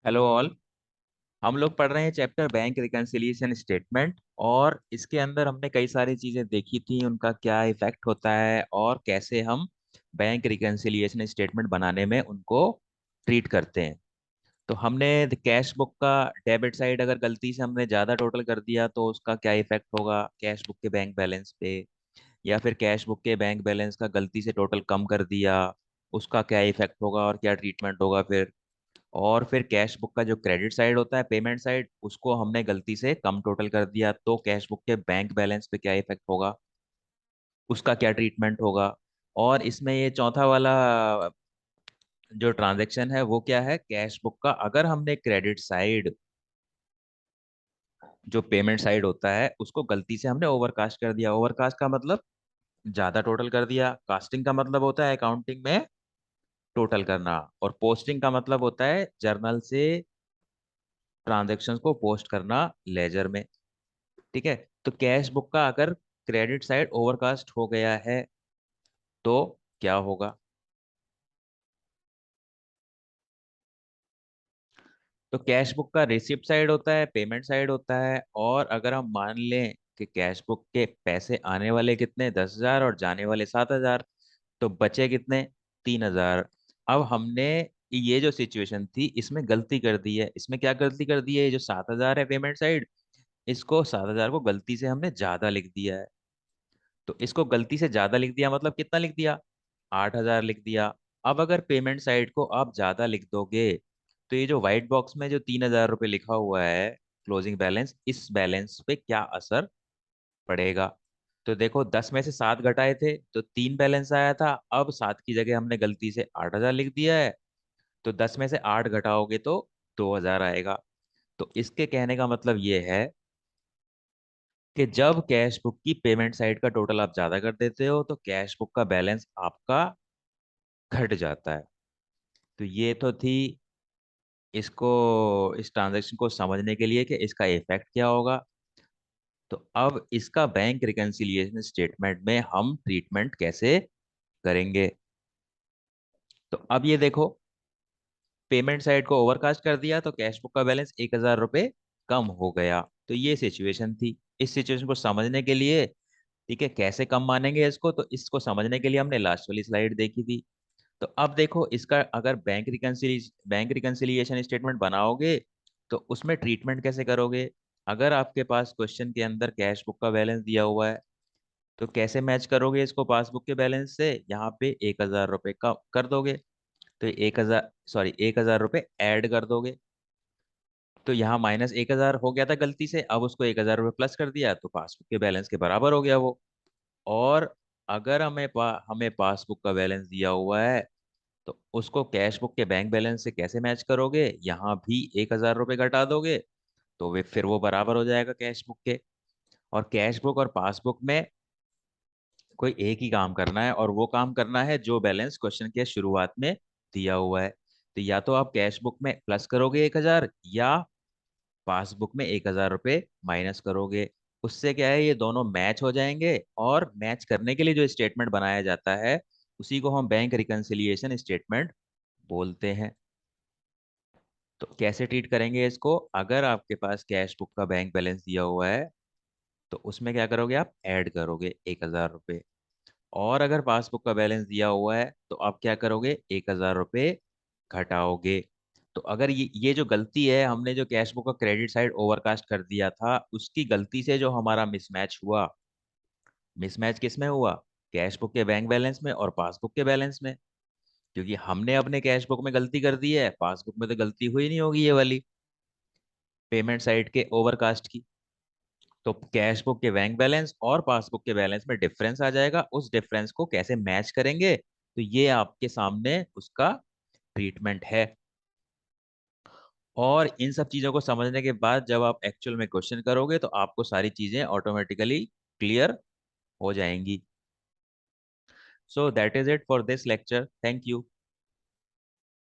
Hello all. हम लोग पढ़ रहे हैं चैप्टर बैंक रिकन्सिलिएशन स्टेटमेंट। और इसके अंदर हमने कई सारी चीजें देखी थी, उनका क्या इफेक्ट होता है और कैसे हम बैंक रिकन्सिलिएशन स्टेटमेंट बनाने में उनको ट्रीट करते हैं। तो हमने कैश बुक का डेबिट साइड अगर गलती से हमने ज्यादा टोटल कर दिया तो उसका क्या इफेक्ट होगा कैश बुक के बैंक बैलेंस पे, या फिर कैश बुक के बैंक बैलेंस का गलती से टोटल कम कर दिया, उसका क्या इफेक्ट होगा और क्या ट्रीटमेंट होगा फिर। और फिर कैश बुक का जो क्रेडिट साइड होता है, पेमेंट साइड, उसको हमने गलती से कम टोटल कर दिया तो कैश बुक के बैंक बैलेंस पे क्या इफेक्ट होगा, उसका क्या ट्रीटमेंट होगा। और इसमें ये चौथा वाला जो ट्रांजैक्शन है वो क्या है, कैश बुक का अगर हमने क्रेडिट साइड जो पेमेंट साइड होता है उसको गलती से हमने ओवरकास्ट कर दिया। ओवरकास्ट का मतलब ज्यादा टोटल कर दिया। कास्टिंग का मतलब होता है अकाउंटिंग में टोटल करना, और पोस्टिंग का मतलब होता है जर्नल से ट्रांजेक्शन को पोस्ट करना लेजर में। ठीक है। तो कैश बुक का अगर क्रेडिट साइड ओवरकास्ट हो गया है तो क्या होगा। तो कैश बुक का रिसिप्ट साइड होता है, पेमेंट साइड होता है। और अगर हम मान लें कि कैश बुक के पैसे आने वाले कितने 10,000 और जाने वाले 7,000, तो बचे कितने 3,000। अब हमने ये जो सिचुएशन थी इसमें गलती कर दी है। इसमें क्या गलती कर दी है, ये जो 7,000 है पेमेंट साइड, इसको 7,000 को गलती से हमने ज्यादा लिख दिया है। तो इसको गलती से ज्यादा लिख दिया मतलब कितना लिख दिया, 8,000 लिख दिया। अब अगर पेमेंट साइड को आप ज्यादा लिख दोगे तो ये जो व्हाइट बॉक्स में जो 3,000 रुपये लिखा हुआ है क्लोजिंग बैलेंस, इस बैलेंस पे क्या असर पड़ेगा। तो देखो 10 में से 7 घटाए थे तो 3 बैलेंस आया था, अब 7 की जगह हमने गलती से 8,000 लिख दिया है। तो 10 में से 8 घटाओगे तो 2,000 आएगा। तो इसके कहने का मतलब ये है कि जब कैश बुक की पेमेंट साइड का टोटल आप ज्यादा कर देते हो तो कैश बुक का बैलेंस आपका घट जाता है। तो ये तो थी इसको, इस ट्रांजैक्शन को समझने के लिए कि इसका इफेक्ट क्या होगा। तो अब इसका बैंक रिकन्सिलिएशन स्टेटमेंट में हम ट्रीटमेंट कैसे करेंगे। तो अब ये देखो, पेमेंट साइड को ओवरकास्ट कर दिया तो कैश बुक का बैलेंस 1,000 रुपये कम हो गया। तो ये सिचुएशन थी। इस सिचुएशन को समझने के लिए, ठीक है, कैसे कम मानेंगे इसको, तो इसको समझने के लिए हमने लास्ट वाली स्लाइड देखी थी। तो अब देखो इसका अगर बैंक रिकन्सिलिएशन स्टेटमेंट बनाओगे तो उसमें ट्रीटमेंट कैसे करोगे। अगर आपके पास क्वेश्चन के अंदर कैश बुक का बैलेंस दिया हुआ है तो कैसे मैच करोगे इसको पासबुक के बैलेंस से, यहाँ पे 1,000 रुपये का कर दोगे। तो 1,000 रुपये ऐड कर दोगे। तो यहाँ -1,000 हो गया था गलती से, अब उसको 1,000 रुपये प्लस कर दिया तो पासबुक के बैलेंस के बराबर हो गया वो। और अगर हमें पासबुक का बैलेंस दिया हुआ है तो उसको कैश बुक के बैंक बैलेंस से कैसे मैच करोगे, यहाँ भी 1,000 रुपये घटा दोगे तो वे फिर वो बराबर हो जाएगा कैश बुक के। और कैश बुक और पासबुक में कोई एक ही काम करना है, और वो काम करना है जो बैलेंस क्वेश्चन के शुरुआत में दिया हुआ है। तो या तो आप कैश बुक में प्लस करोगे 1,000, या पासबुक में 1,000 रुपये माइनस करोगे। उससे क्या है, ये दोनों मैच हो जाएंगे। और मैच करने के लिए जो स्टेटमेंट बनाया जाता है उसी को हम बैंक रिकन्सिलिएशन स्टेटमेंट बोलते हैं। तो कैसे ट्रीट करेंगे इसको, अगर आपके पास कैश बुक का बैंक बैलेंस दिया हुआ है तो उसमें क्या करोगे, आप ऐड करोगे 1,000 रुपये। और अगर पासबुक का बैलेंस दिया हुआ है तो आप क्या करोगे, 1,000 रुपये घटाओगे। तो अगर ये जो गलती है, हमने जो कैश बुक का क्रेडिट साइड ओवरकास्ट कर दिया था, उसकी गलती से जो हमारा मिसमैच हुआ, मिसमैच किस में हुआ, कैश बुक के बैंक बैलेंस में और पासबुक के बैलेंस में। क्योंकि हमने अपने कैश बुक में गलती कर दी है, पासबुक में तो गलती हुई नहीं होगी ये वाली पेमेंट साइड के ओवरकास्ट की। तो कैश बुक के बैंक बैलेंस और पासबुक के बैलेंस में डिफरेंस आ जाएगा, उस डिफरेंस को कैसे मैच करेंगे, तो ये आपके सामने उसका ट्रीटमेंट है। और इन सब चीजों को समझने के बाद जब आप एक्चुअल में क्वेश्चन करोगे तो आपको सारी चीजें ऑटोमेटिकली क्लियर हो जाएंगी। So that is it for this lecture, thank you.